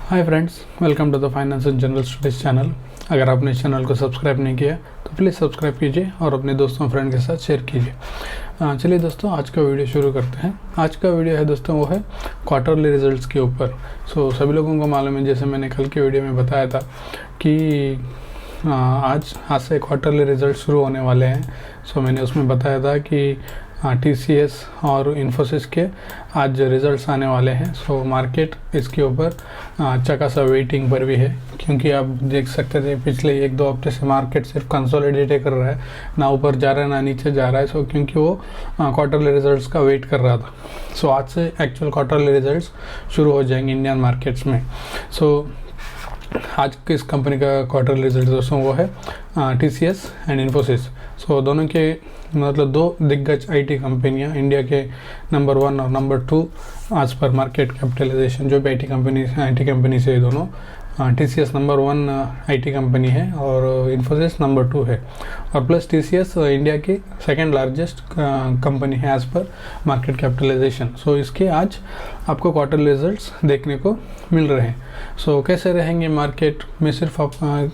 Hi friends, welcome to the finance and general studies channel. अगर आपने इस channel को सब्सक्राइब नहीं किया तो प्लीज़ सब्सक्राइब कीजिए और अपने दोस्तों फ्रेंड के साथ शेयर कीजिए। चलिए दोस्तों, आज का वीडियो शुरू करते हैं। आज का वीडियो है दोस्तों, वो है क्वार्टरली रिजल्ट्स के ऊपर। सभी लोगों को मालूम है, जैसे मैंने कल के वीडियो में बताया था कि आज से क्वार्टरली रिजल्ट शुरू होने वाले हैं। मैंने उसमें बताया था कि TCS और इन्फोसिस के आज रिजल्ट्स आने वाले हैं। मार्केट इसके ऊपर अच्छा खासा वेटिंग पर भी है, क्योंकि आप देख सकते थे पिछले 1-2 हफ्ते से मार्केट सिर्फ कंसोलिडेट कर रहा है, ना ऊपर जा रहा है ना नीचे जा रहा है। क्योंकि वो क्वार्टरली रिजल्ट्स का वेट कर रहा था। आज से एक्चुअल क्वार्टरली रिजल्ट्स शुरू हो जाएंगे इंडियन मार्केट्स में। आज किस कंपनी का क्वार्टरली रिजल्ट दोस्तों, वो है TCS एंड इन्फोसिस। दोनों के मतलब 2 दिग्गज IT कंपनियां, इंडिया के नंबर 1 और नंबर 2 आज पर मार्केट कैपिटलाइजेशन, जो भी IT कंपनी से दोनों। TCS नंबर 1 IT कंपनी है और इन्फोसिस नंबर 2 है, और प्लस TCS इंडिया की सेकेंड लार्जेस्ट कंपनी है एज पर मार्केट कैपिटलाइजेशन। इसके आज आपको क्वार्टर रिजल्ट्स देखने को मिल रहे हैं। कैसे रहेंगे मार्केट में,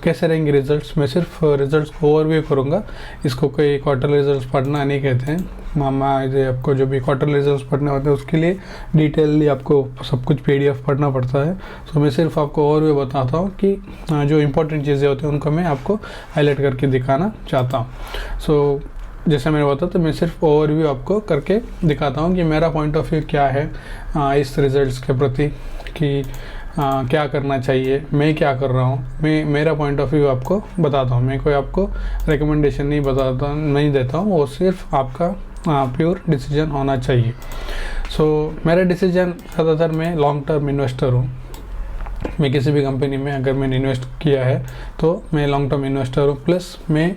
कैसे रहेंगे रिजल्ट्स, मैं सिर्फ रिजल्ट्स को ओवरव्यू करूँगा। इसको कोई क्वार्टर रिजल्ट्स पढ़ना नहीं कहते हैं। आपको जो भी क्वार्टर रिजल्ट्स पढ़ने होते हैं उसके लिए डिटेलली आपको सब कुछ PDF पढ़ना पड़ता है। मैं सिर्फ आपको ओवरव्यू बताता हूँ कि जो इम्पोर्टेंट चीज़ें होती हैं उनको मैं आपको हाईलाइट करके दिखाना चाहता हूँ। जैसे मैंने बताया, तो मैं सिर्फ ओवरव्यू आपको करके दिखाता हूँ कि मेरा पॉइंट ऑफ व्यू क्या है इस रिजल्ट्स के प्रति, कि क्या करना चाहिए, मैं क्या कर रहा हूँ। मेरा पॉइंट ऑफ व्यू आपको बताता हूँ। मैं कोई आपको रिकमेंडेशन नहीं देता हूँ, वो सिर्फ आपका प्योर डिसीजन होना चाहिए। मेरा डिसीजन, ज़्यादातर मैं लॉन्ग टर्म इन्वेस्टर हूँ। मैं किसी भी कंपनी में अगर मैंने इन्वेस्ट किया है तो मैं लॉन्ग टर्म इन्वेस्टर हूँ। प्लस मैं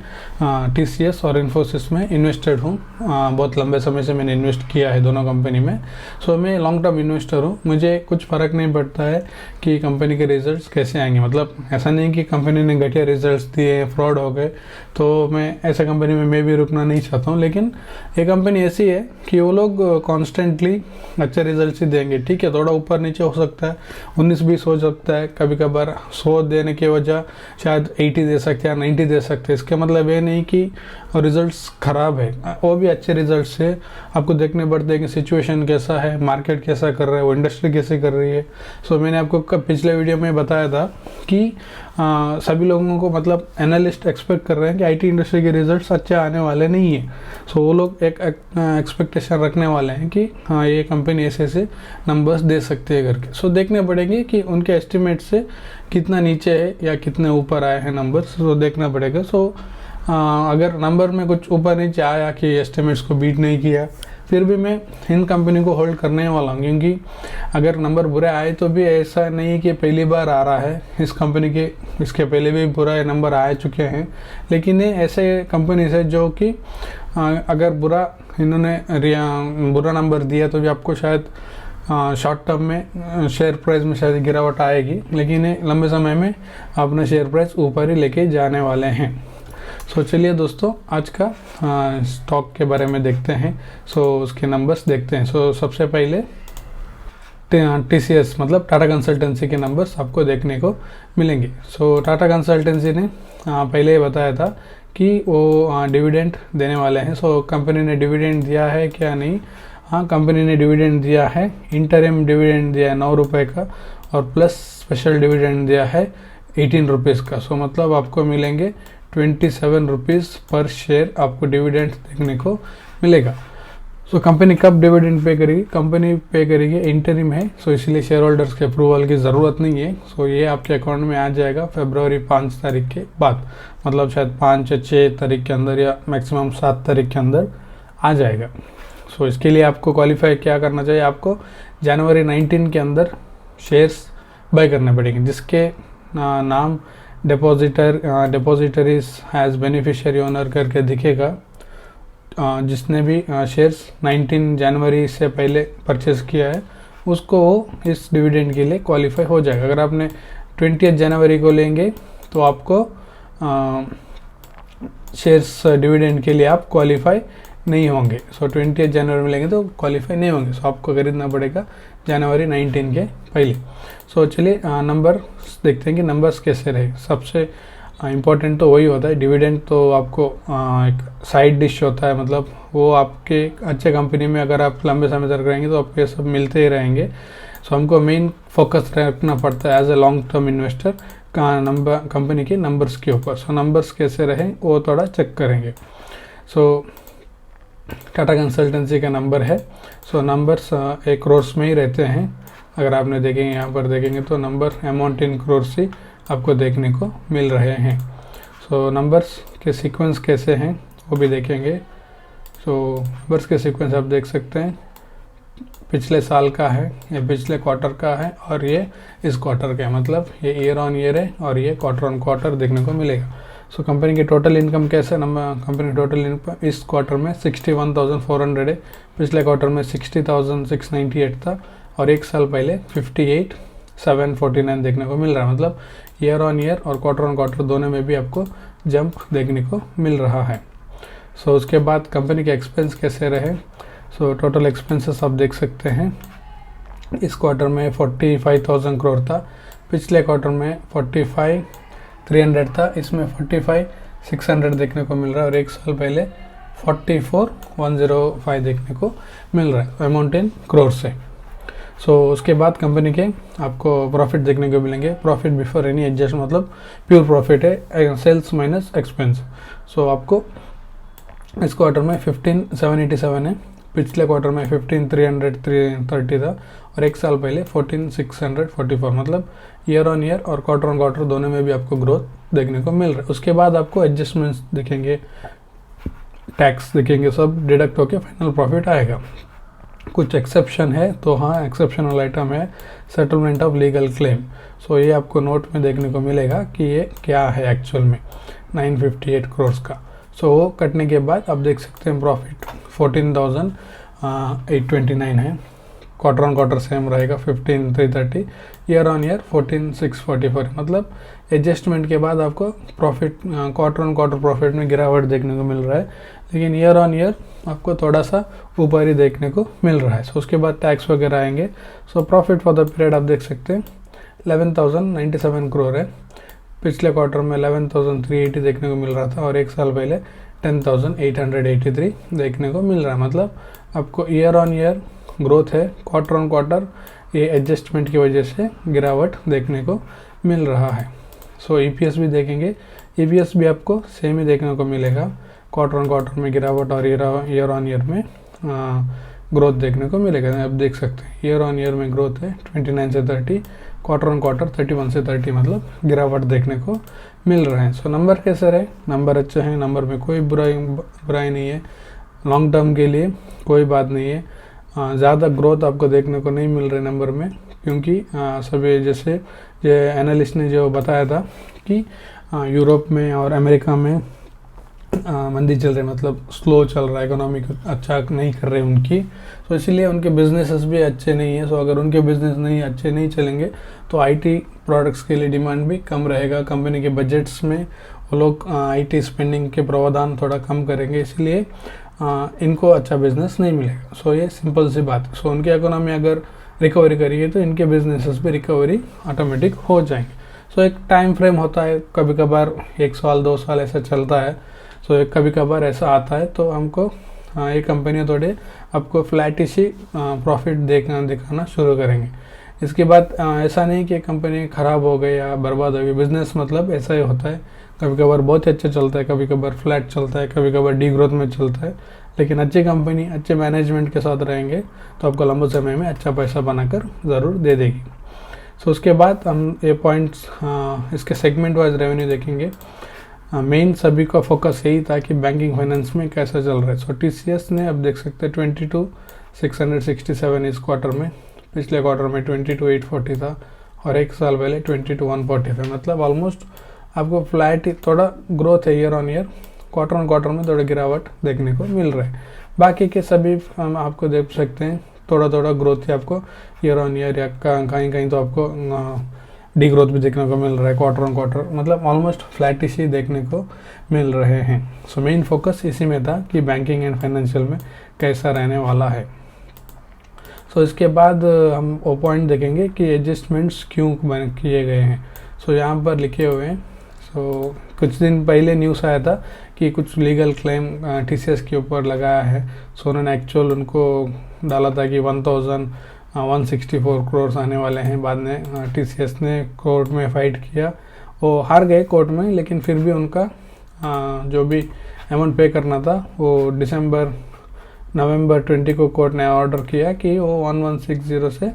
TCS और इन्फोसिस में इन्वेस्टेड हूँ। बहुत लंबे समय से मैंने इन्वेस्ट किया है दोनों कंपनी में। मैं लॉन्ग टर्म इन्वेस्टर हूँ। मुझे कुछ फ़र्क नहीं पड़ता है कि कंपनी के रिजल्ट्स कैसे आएंगे। मतलब ऐसा नहीं कि कंपनी ने घटिया रिजल्ट्स दिए, फ्रॉड हो गए, तो मैं ऐसा कंपनी में मैं भी रुकना नहीं चाहता हूँ। लेकिन ये कंपनी ऐसी है कि वो लोग कॉन्स्टेंटली अच्छे रिजल्ट्स ही देंगे। ठीक है, थोड़ा ऊपर नीचे हो सकता है, 19-20 हो सकता है, कभी कभार 100 देने के वजह शायद 80 दे सकते हैं या 90 दे सकते हैं। इसका मतलब ये नहीं कि रिजल्ट्स ख़राब है, वो भी अच्छे रिजल्ट्स है। आपको देखने पड़ते हैं कि सिचुएशन कैसा है, मार्केट कैसा कर रहा है, वो इंडस्ट्री कैसे कर रही है। मैंने आपको पिछले वीडियो में बताया था कि सभी लोगों को, मतलब एनालिस्ट एक्सपेक्ट कर रहे हैं कि IT इंडस्ट्री के रिजल्ट्स अच्छे आने वाले नहीं है। वो लोग एक एक्सपेक्टेशन रखने वाले हैं कि हाँ, ये कंपनी ऐसे नंबर्स दे सकती है करके। देखने पड़ेंगे कि उनके एस्टिमेट से कितना नीचे है या कितने ऊपर आए हैं नंबर्स, देखना पड़ेगा। अगर नंबर में कुछ ऊपर नीचे आया कि एस्टिमेट्स को बीट नहीं किया, फिर भी मैं इन कंपनी को होल्ड करने वाला हूँ। क्योंकि अगर नंबर बुरे आए तो भी ऐसा नहीं कि पहली बार आ रहा है इस कंपनी के, इसके पहले भी बुरा नंबर आ चुके हैं। लेकिन ये ऐसे कंपनी है जो कि अगर इन्होंने बुरा नंबर दिया तो भी आपको शायद शॉर्ट टर्म में शेयर प्राइस में शायद गिरावट आएगी, लेकिन ये लंबे समय में अपना शेयर प्राइस ऊपर ही लेके जाने वाले हैं। चलिए दोस्तों, आज का स्टॉक के बारे में देखते हैं। उसके नंबर्स देखते हैं। सबसे पहले TCS मतलब टाटा कंसल्टेंसी के नंबर्स आपको देखने को मिलेंगे। टाटा कंसल्टेंसी ने पहले ही बताया था कि वो डिविडेंड देने वाले हैं। कंपनी ने डिविडेंड दिया है क्या? नहीं, हाँ, कंपनी ने डिविडेंड दिया है। इंटरिम डिविडेंड दिया है 9 रुपये का, और प्लस स्पेशल डिविडेंड दिया है 18 रुपीज़ का। मतलब आपको मिलेंगे 27 रुपीज़ पर शेयर आपको डिविडेंड देखने को मिलेगा। कंपनी कब डिविडेंड पे करेगी? कंपनी पे करेगी, इंटरिम है, इसलिए शेयर होल्डर्स के अप्रूवल की ज़रूरत नहीं है। ये आपके अकाउंट में आ जाएगा फरवरी 5 तारीख के बाद, मतलब शायद 5 या 6 तारीख के अंदर या मैक्सिमम 7 तारीख के अंदर आ जाएगा। इसके लिए आपको क्वालिफाई क्या करना चाहिए? आपको जनवरी 19 के अंदर शेयर्स बाय करने पड़ेंगे, जिसके नाम डिपॉजिटरीज हैज़ बेनिफिशियरी ओनर करके दिखेगा। जिसने भी शेयर्स 19 जनवरी से पहले परचेस किया है उसको इस डिविडेंड के लिए क्वालिफाई हो जाएगा। अगर आपने 20 जनवरी को लेंगे तो आपको शेयर्स डिविडेंड के लिए आप क्वालिफाई नहीं होंगे। 20 जनवरी में लेंगे तो क्वालिफाई नहीं होंगे। आपको खरीदना पड़ेगा जनवरी 19 के पहले। सो चलिए नंबर देखते हैं कि नंबर्स कैसे रहे। सबसे इम्पोर्टेंट तो वही होता है, डिविडेंड तो आपको एक साइड डिश होता है, मतलब वो आपके अच्छे कंपनी में अगर आप लंबे समय तक रहेंगे तो आपको ये सब मिलते ही रहेंगे। सो हमको मेन फोकस रखना पड़ता है as a long term investor का नंबर कंपनी के नंबर्स के ऊपर। सो नंबर्स कैसे रहे वो थोड़ा चेक करेंगे। सो टाटा कंसल्टेंसी का नंबर है। सो नंबर्स 1 करोड़ में ही रहते हैं। अगर आपने देखेंगे यहाँ पर देखेंगे तो नंबर अमाउंट इन करोड़ ही आपको देखने को मिल रहे हैं। सो नंबर्स के सीक्वेंस कैसे हैं वो भी देखेंगे। सो नंबर्स के सीक्वेंस आप देख सकते हैं, पिछले साल का है, ये पिछले क्वार्टर का है और ये इस क्वार्टर का है, मतलब ये ईयर ऑन ईयर है और ये क्वार्टर ऑन क्वार्टर देखने को मिलेगा। सो कंपनी की टोटल इनकम कैसे, कंपनी की टोटल इनकम इस क्वार्टर में 61,400 है, पिछले क्वार्टर में 60,698 था और एक साल पहले 58,749 देखने को मिल रहा है। मतलब ईयर ऑन ईयर और क्वार्टर ऑन क्वार्टर दोनों में भी आपको जंप देखने को मिल रहा है। सो उसके बाद कंपनी के एक्सपेंस कैसे रहे। सो टोटल एक्सपेंसेस आप देख सकते हैं, इस क्वार्टर में 45,000 करोड़ था, पिछले क्वार्टर में 45,300 था, इसमें 45,600 देखने को मिल रहा है और एक साल पहले 44,105 देखने को मिल रहा है अमाउंट इन करोड़ से। सो उसके बाद कंपनी के आपको प्रॉफिट देखने को मिलेंगे, प्रॉफिट बिफोर एनी एडजस्ट, मतलब प्योर प्रॉफिट है, सेल्स माइनस एक्सपेंस। सो आपको इस क्वार्टर में 15,787 है, पिछले क्वार्टर में 15,330 था और एक साल पहले 14,644, मतलब ईयर ऑन ईयर और क्वार्टर ऑन क्वार्टर दोनों में भी आपको ग्रोथ देखने को मिल रहा है। उसके बाद आपको एडजस्टमेंट्स दिखेंगे, टैक्स दिखेंगे, सब डिडक्ट होकर फाइनल प्रॉफिट आएगा। कुछ एक्सेप्शन है तो हाँ, एक्सेप्शनल आइटम है सेटलमेंट ऑफ लीगल क्लेम। सो ये आपको नोट में देखने को मिलेगा कि ये क्या है एक्चुअल में, 958 करोड़ का। सो वो कटने के बाद आप देख सकते हैं प्रॉफिट 14,829 है, क्वार्टर ऑन क्वार्टर सेम रहेगा 15,330, ईयर ऑन ईयर 14,644, मतलब एडजस्टमेंट के बाद आपको profit quarter on quarter profit में गिरावट देखने को मिल रहा है, लेकिन ईयर ऑन ईयर आपको थोड़ा सा ऊपर ही देखने को मिल रहा है। सो उसके बाद टैक्स वगैरह आएंगे। So profit for the period आप देख सकते हैं 11,097 करोड़ है, पिछले क्वार्टर में 11,380 देखने को मिल रहा था और एक साल पहले 10,883 देखने को मिल रहा है, मतलब आपको ईयर ऑन ईयर ग्रोथ है, क्वार्टर ऑन क्वार्टर ये एडजस्टमेंट की वजह से गिरावट देखने को मिल रहा है। सो ईपीएस भी देखेंगे, ईपीएस भी आपको सेम ही देखने को मिलेगा, क्वार्टर ऑन क्वार्टर में गिरावट और ईयर ऑन ईयर में ग्रोथ देखने को मिलेगा। आप देख सकते हैं ईयर ऑन ईयर में ग्रोथ है 29 से 30, क्वार्टर ऑन क्वार्टर 31 से 30, मतलब गिरावट देखने को मिल रहे हैं। सो नंबर कैसे रहे, नंबर अच्छे हैं, नंबर में कोई बुराई नहीं है, लॉन्ग टर्म के लिए कोई बात नहीं है। ज़्यादा ग्रोथ आपको देखने को नहीं मिल रहे नंबर में, क्योंकि सभी जैसे ये एनालिस्ट ने जो बताया था कि यूरोप में और अमेरिका में मंदी चल रही, मतलब स्लो चल रहा है, इकोनॉमिक अच्छा नहीं कर रहे उनकी, तो इसीलिए उनके बिजनेसेस भी अच्छे नहीं है। सो अगर उनके बिजनेस अच्छे नहीं चलेंगे तो आईटी प्रोडक्ट्स के लिए डिमांड भी कम रहेगा, कंपनी के बजट्स में वो लोग आईटी स्पेंडिंग के प्रावधान थोड़ा कम करेंगे, इसलिए इनको अच्छा बिजनेस नहीं मिलेगा। सो ये सिंपल सी बात है। सो उनकी इकोनॉमी अगर रिकवरी करिए तो इनके बिजनेसेस भी रिकवरी ऑटोमेटिक हो जाएंगे। सो एक टाइम फ्रेम होता है, कभी कभार 1 साल 2 साल ऐसा चलता है। सो कभी कभार ऐसा आता है तो हमको ये कंपनियाँ थोड़े आपको फ्लैटिश ही प्रॉफिट दिखाना शुरू करेंगे। इसके बाद ऐसा नहीं कि कंपनी ख़राब हो गई या बर्बाद हो गई, बिज़नेस मतलब ऐसा ही होता है, कभी कभार बहुत अच्छा चलता है, कभी कभार फ्लैट चलता है, कभी कभार डी ग्रोथ में चलता है, लेकिन अच्छी कंपनी अच्छे मैनेजमेंट के साथ रहेंगे तो आपको लंबे समय में अच्छा पैसा बनाकर ज़रूर दे देगी। सो उसके बाद हम ये पॉइंट्स इसके सेगमेंट वाइज रेवेन्यू देखेंगे। मेन सभी का फोकस यही था कि बैंकिंग फाइनेंस में कैसा चल रहा है। सो टीसीएस ने अब देख सकते हैं 22,667 इस क्वार्टर में, पिछले क्वार्टर में 22,840 था और एक साल पहले 22,145, मतलब ऑलमोस्ट आपको फ्लैट ही, थोड़ा ग्रोथ है year on year, quarter on quarter में थोड़ा गिरावट देखने को मिल रहा है। बाकी के सभी हम आपको देख सकते हैं थोड़ा थोड़ा ग्रोथ है आपको ईयर ऑन ईयर, या कहीं कहीं तो आपको डी ग्रोथ भी देखने को मिल रहा है क्वार्टर ऑन क्वार्टर, मतलब ऑलमोस्ट फ्लैटिश ही देखने को मिल रहे हैं। सो मेन फोकस इसी में था कि बैंकिंग एंड फाइनेंशियल में कैसा रहने वाला है। सो इसके बाद हम वो पॉइंट देखेंगे कि एडजस्टमेंट्स क्यों किए गए हैं। सो यहाँ पर लिखे हुए हैं। सो कुछ दिन पहले न्यूज़ आया था कि कुछ लीगल क्लेम TCS के ऊपर लगाया है। सो उन्होंने एक्चुअल उनको डाला था कि 1164 करोड़ आने वाले हैं। बाद में TCS ने कोर्ट में फाइट किया, वो हार गए कोर्ट में, लेकिन फिर भी उनका जो भी अमाउंट पे करना था वो नवंबर 20 को कोर्ट ने ऑर्डर किया कि वो 1160 से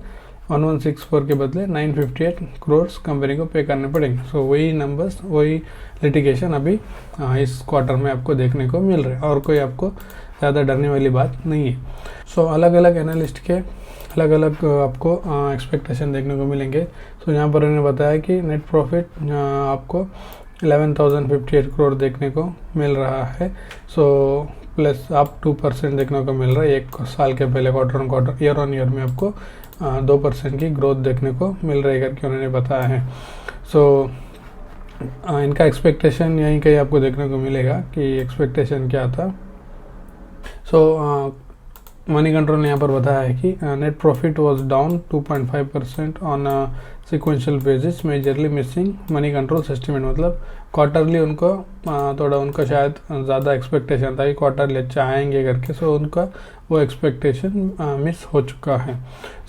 1164 के बदले 958 करोड़ कंपनी को पे करने पड़ेंगे। सो वही नंबर्स, वही लिटिगेशन अभी इस क्वार्टर में आपको देखने को मिल रहा है, और कोई आपको ज़्यादा डरने वाली बात नहीं है। सो अलग अलग एनालिस्ट के अलग अलग आपको एक्सपेक्टेशन देखने को मिलेंगे। सो यहाँ पर उन्होंने बताया कि नेट प्रॉफिट आपको 11,058 करोड़ देखने को मिल रहा है। सो प्लस आप 2% देखने को मिल रहा है। एक साल के पहले quarter on quarter, year on year में आपको 2% की ग्रोथ देखने को मिल रही है करके उन्होंने बताया है। सो इनका एक्सपेक्टेशन यहीं कहीं आपको देखने को मिलेगा कि एक्सपेक्टेशन क्या था। सो मनी कंट्रोल ने यहाँ पर बताया है कि net profit was down 2.5% on sequential basis, majorly missing money control estimate. मतलब क्वार्टरली उनको थोड़ा उनका शायद ज़्यादा एक्सपेक्टेशन था कि क्वार्टरली अच्छा आएंगे करके। सो उनका वो एक्सपेक्टेशन मिस हो चुका है।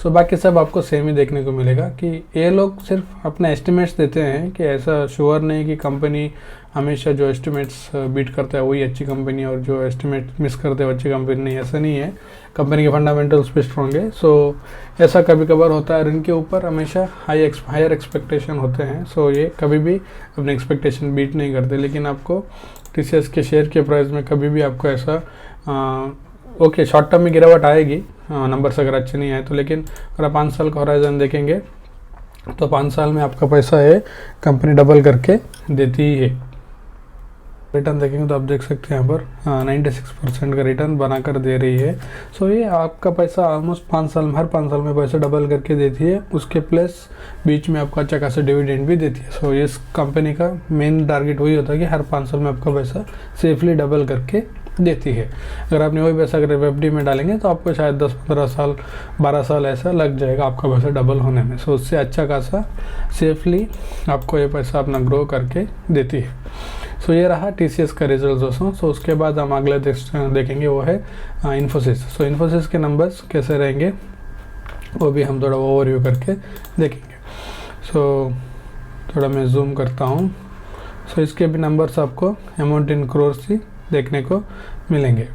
सो बाकी सब आपको सेम ही देखने को मिलेगा कि ये लोग सिर्फ अपने एस्टिमेट्स देते हैं, कि ऐसा श्योर नहीं कि कंपनी हमेशा जो एस्टिमेट्स बीट करता है वही अच्छी कंपनी, और जो एस्टिमेट मिस करते हैं अच्छी कंपनी नहीं, ऐसा नहीं है। कंपनी के फंडामेंटल्स भी स्ट्रॉन्ग है। सो ऐसा कभी कभार होता है, और इनके ऊपर हमेशा हायर एक्सपेक्टेशन होते हैं। सो ये कभी भी अपने एक्सपेक्टेशन बीट नहीं करते। लेकिन आपको TCS के शेयर के प्राइस में कभी भी आपको ऐसा ओके शॉर्ट टर्म में गिरावट आएगी, नंबर्स अगर अच्छे नहीं आए तो, लेकिन अगर आप 5 साल का हॉराइजन देखेंगे तो 5 साल में आपका पैसा है कंपनी डबल करके देती ही है। रिटर्न देखेंगे तो आप देख सकते हैं यहाँ पर 96% का रिटर्न बनाकर दे रही है। सो ये आपका पैसा ऑलमोस्ट 5 साल में, हर 5 साल में पैसा डबल करके देती है। उसके प्लस बीच में आपका अच्छा खासा डिविडेंड भी देती है। सो इस कंपनी का मेन टारगेट वही होता है कि हर 5 साल में आपका पैसा सेफली डबल करके देती है। अगर आपने वही पैसा अगर FD में डालेंगे तो आपको शायद 10-15 साल 12 साल ऐसा लग जाएगा आपका पैसा डबल होने में। सो उससे अच्छा खासा सेफली आपको ये पैसा अपना ग्रो करके देती है। सो ये रहा TCS का रिजल्ट दोस्तों। सो उसके बाद हम अगले देखेंगे वो है इन्फोसिस। सो इन्फोसिस के नंबर्स कैसे रहेंगे वो भी हम थोड़ा ओवरव्यू करके देखेंगे। सो थोड़ा मैं जूम करता हूँ। सो इसके भी नंबर्स आपको अमाउंट इन करोर्स ही देखने को मिलेंगे।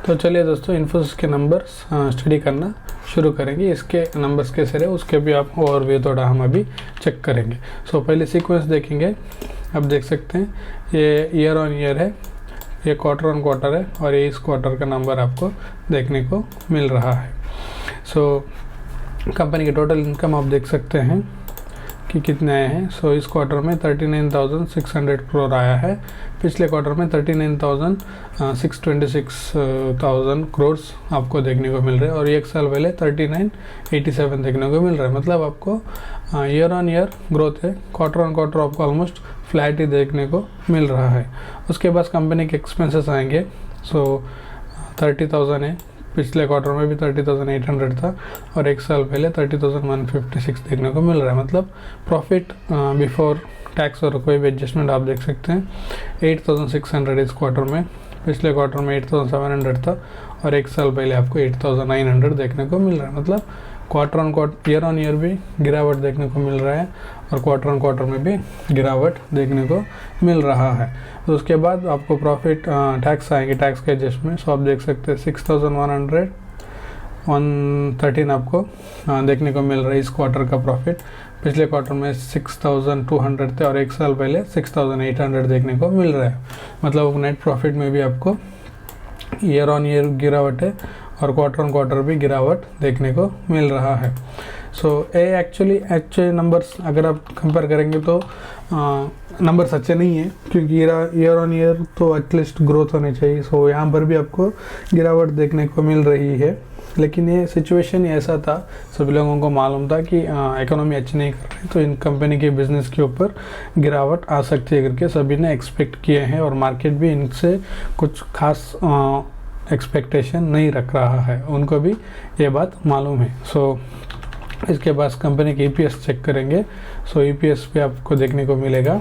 तो चलिए दोस्तों इन्फोसिस के नंबर्स स्टडी करना शुरू करेंगे। इसके नंबर्स कैसे रहे उसके भी आप और भी थोड़ा हम अभी चेक करेंगे। सो पहले सीक्वेंस देखेंगे। आप देख सकते हैं ये ईयर ऑन ईयर है, ये क्वार्टर ऑन क्वार्टर है, और ये इस क्वार्टर का नंबर आपको देखने को मिल रहा है। सो कंपनी के टोटल इनकम आप देख सकते हैं कि कितने आए हैं। सो इस क्वार्टर में 39,600 करोड़ आया है। पिछले क्वार्टर में 39,626,000 करोड़ आपको देखने को मिल रहे हैं, और एक साल पहले 39,87 देखने को मिल रहा है। मतलब आपको ईयर ऑन ईयर ग्रोथ है, क्वार्टर ऑन क्वार्टर आपको ऑलमोस्ट फ्लैट ही देखने को मिल रहा है। उसके बाद कंपनी के एक्सपेंसेस आएंगे। सो 30,000 है, पिछले क्वार्टर में भी 30,800 था, और एक साल पहले 30,156 देखने को मिल रहा है। मतलब प्रॉफिट बिफोर टैक्स और कोई भी एडजस्टमेंट आप देख सकते हैं 8,600 इस क्वार्टर में, पिछले क्वार्टर में 8,700 था, और एक साल पहले आपको 8,900 देखने को मिल रहा है। मतलब quarter on quarter, year on year भी गिरावट देखने को मिल रहा है, और क्वार्टर ऑन क्वार्टर में भी गिरावट देखने को मिल रहा है। तो उसके बाद आपको प्रॉफिट टैक्स आएंगे, टैक्स के एडजस्टमेंट। सो आप देख सकते हैं 6,113 आपको देखने को मिल रहा है इस क्वार्टर का प्रॉफिट। पिछले क्वार्टर में 6,200 थे, और एक साल पहले 6,800 देखने को मिल रहा है। मतलब नेट प्रॉफिट में भी आपको ईयर ऑन ईयर गिरावट है, और क्वार्टर ऑन क्वार्टर भी गिरावट देखने को मिल रहा है। सो ये एक्चुअली नंबर्स अगर आप कंपेयर करेंगे तो नंबर्स अच्छे नहीं है, क्योंकि ईयर ऑन ईयर तो एटलीस्ट ग्रोथ होनी चाहिए। सो यहाँ पर भी आपको गिरावट देखने को मिल रही है, लेकिन ये सिचुएशन ऐसा था, सभी लोगों को मालूम था कि इकोनॉमी अच्छी नहीं कर रही, तो इन कंपनी के बिजनेस के ऊपर गिरावट आ सकती है करके सभी ने एक्सपेक्ट किए हैं, और मार्केट भी इनसे कुछ खास एक्सपेक्टेशन नहीं रख रहा है, उनको भी ये बात मालूम है। सो इसके बाद कंपनी की ईपीएस चेक करेंगे। सो ईपीएस पे आपको देखने को मिलेगा।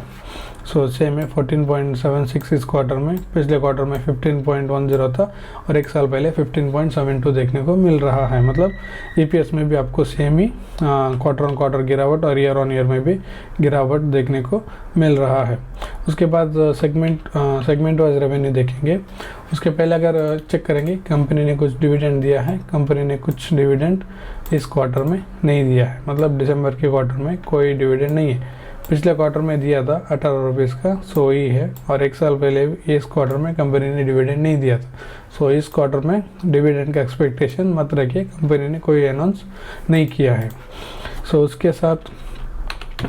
सो सेम है 14.76 इस क्वार्टर में, पिछले क्वार्टर में 15.10 था और एक साल पहले 15.72 देखने को मिल रहा है। मतलब ईपीएस में भी आपको same he quarter on quarter गिरावट और ईयर ऑन ईयर में भी गिरावट देखने को मिल रहा है। उसके बाद सेगमेंट वाइज रेवेन्यू देखेंगे। उसके पहले अगर चेक करेंगे, कंपनी ने कुछ डिविडेंड दिया है। कंपनी ने कुछ डिविडेंड इस क्वार्टर में नहीं दिया है, मतलब दिसंबर के क्वार्टर में कोई डिविडेंड नहीं है। पिछले क्वार्टर में दिया था 18 रुपीज़ का, सो ही है। और एक साल पहले इस क्वार्टर में कंपनी ने डिविडेंड नहीं दिया था। सो इस क्वार्टर में डिविडेंड का एक्सपेक्टेशन मत रखिए, कंपनी ने कोई अनाउंस नहीं किया है। सो उसके साथ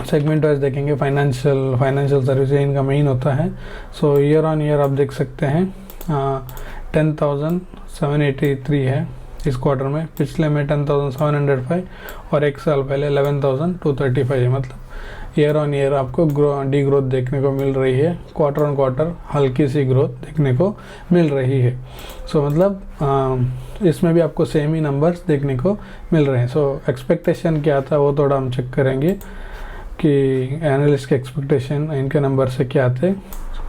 सेगमेंट वाइज देखेंगे। फाइनेंशियल सर्विस इनका मेन होता है। सो ईयर ऑन ईयर आप देख सकते हैं 10,783 है इस क्वार्टर में, पिछले में 10,705 और एक साल पहले 11,235 है। मतलब ईयर ऑन ईयर आपको डी ग्रोथ देखने को मिल रही है, क्वार्टर ऑन क्वार्टर हल्की सी ग्रोथ देखने को मिल रही है। सो मतलब इसमें भी आपको सेम ही नंबर्स देखने को मिल रहे हैं। सो एक्सपेक्टेशन क्या था वो थोड़ा हम चेक करेंगे कि एनालिस्ट के एक्सपेक्टेशन इनके नंबर से क्या थे।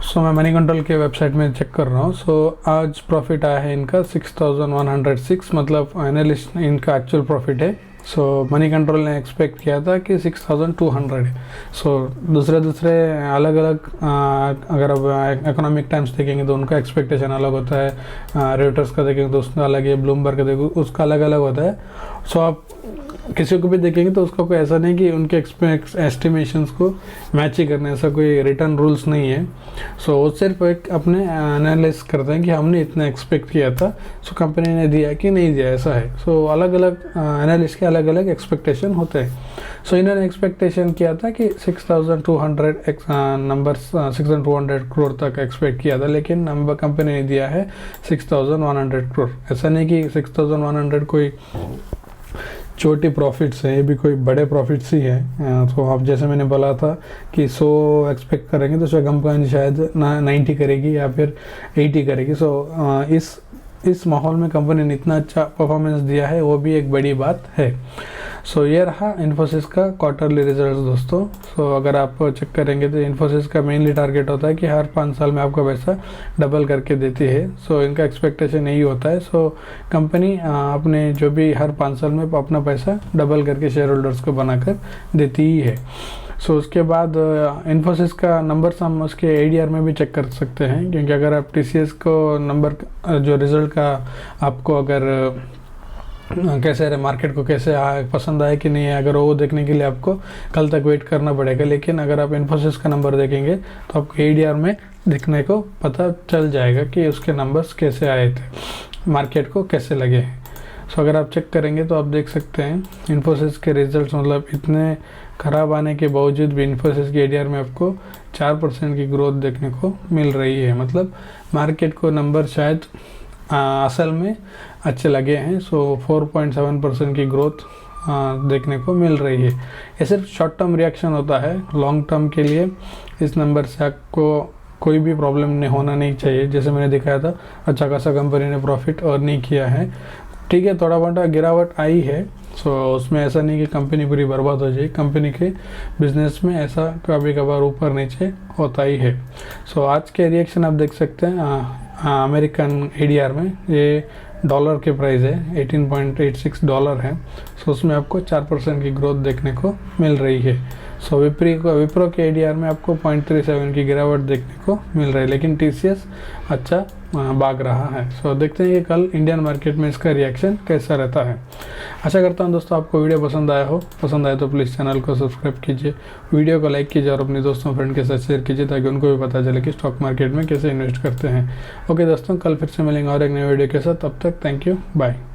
सो मैं मनी कंट्रोल के वेबसाइट में चेक कर रहा हूँ। सो आज प्रॉफिट आया है इनका 6,106, मतलब एनालिस्ट इनका एक्चुअल प्रॉफिट है। सो मनी कंट्रोल ने एक्सपेक्ट किया था कि 6,200 है। सो दूसरे अलग अलग अगर आप इकोनॉमिक टाइम्स देखेंगे तो उनका एक्सपेक्टेशन अलग होता है, रेटर्स का देखेंगे तो उसका अलग है, ब्लूमबर्ग का देखेंगे उसका अलग अलग होता है। सो आप किसी को भी देखेंगे तो उसका कोई ऐसा नहीं कि उनके एस्टिमेशंस को मैच ही करना, ऐसा कोई रिटर्न रूल्स नहीं है। सो वो सिर्फ एक अपने एनालाइज करते हैं कि हमने इतना एक्सपेक्ट किया था, सो कंपनी ने दिया कि नहीं दिया, ऐसा है। सो अलग अलग एनालिस्ट के अलग अलग एक्सपेक्टेशन होते हैं। सो इन्होंने एक्सपेक्टेशन किया था कि 6,200 नंबर्स 6,200 करोड़ तक एक्सपेक्ट किया था, लेकिन नंबर कंपनी ने दिया है 6,100 करोड़। ऐसा नहीं कि 6,100 कोई छोटी प्रॉफिट्स हैं, ये भी कोई बड़े प्रॉफिट्स ही हैं। तो आप जैसे मैंने बोला था कि 100 एक्सपेक्ट करेंगे तो शायद कंपनी शायद 90 करेगी या फिर 80 करेगी। सो इस माहौल में कंपनी ने इतना अच्छा परफॉर्मेंस दिया है, वो भी एक बड़ी बात है। सो ये रहा इन्फोसिस का क्वार्टरली रिजल्ट दोस्तों। सो अगर आप चेक करेंगे तो इन्फोसिस का मेनली टारगेट होता है कि हर 5 साल में आपका पैसा डबल करके देती है। सो इनका एक्सपेक्टेशन यही होता है। सो कंपनी अपने जो भी हर 5 साल में अपना पैसा डबल करके शेयर होल्डर्स को बनाकर देती ही है। सो उसके बाद इन्फोसिस का नंबर्स हम उसके एडीआर में भी चेक कर सकते हैं, क्योंकि अगर आप टीसीएस को नंबर जो रिज़ल्ट का आपको अगर कैसे रहे, मार्केट को कैसे पसंद आए कि नहीं है, अगर वो देखने के लिए आपको कल तक वेट करना पड़ेगा। लेकिन अगर आप इन्फोसिस का नंबर देखेंगे तो आपको एडीआर में देखने को पता चल जाएगा कि उसके नंबर्स कैसे आए थे, मार्केट को कैसे लगे हैं। सो अगर आप चेक करेंगे तो आप देख सकते हैं इन्फोसिस के रिजल्ट्स, मतलब इतने ख़राब आने के बावजूद भी इन्फोसिस के एडीआर में आपको 4% की ग्रोथ देखने को मिल रही है। मतलब मार्केट को नंबर शायद असल में अच्छे लगे हैं। सो 4.7% की ग्रोथ देखने को मिल रही है। ये सिर्फ शॉर्ट टर्म रिएक्शन होता है, लॉन्ग टर्म के लिए इस नंबर से आपको कोई भी प्रॉब्लम नहीं होना नहीं चाहिए। जैसे मैंने दिखाया था, अच्छा खासा कंपनी ने प्रॉफिट अर्न नहीं किया है, ठीक है, थोड़ा मोटा गिरावट आई है। सो उसमें ऐसा नहीं कि कंपनी पूरी बर्बाद हो जाए, कंपनी के बिजनेस में ऐसा कभी कभार ऊपर नीचे होता ही है। सो आज के रिएक्शन आप देख सकते हैं अमेरिकन एडीआर में, ये डॉलर के प्राइस है, $18.86 है। सो उसमें आपको 4% की ग्रोथ देखने को मिल रही है। सो विप्रो के एडीआर में आपको 0.37 की गिरावट देखने को मिल रही है, लेकिन टीसीएस अच्छा भाग रहा है। सो देखते हैं कि कल इंडियन मार्केट में इसका रिएक्शन कैसा रहता है। आशा करता हूं दोस्तों आपको वीडियो पसंद आए तो प्लीज़ चैनल को सब्सक्राइब कीजिए, वीडियो को लाइक कीजिए और अपने दोस्तों फ्रेंड के साथ शेयर कीजिए, ताकि उनको भी पता चले कि स्टॉक मार्केट में कैसे इन्वेस्ट करते हैं। ओके दोस्तों, कल फिर से मिलेंगे और एक नए वीडियो के साथ। तब तक थैंक यू, बाय।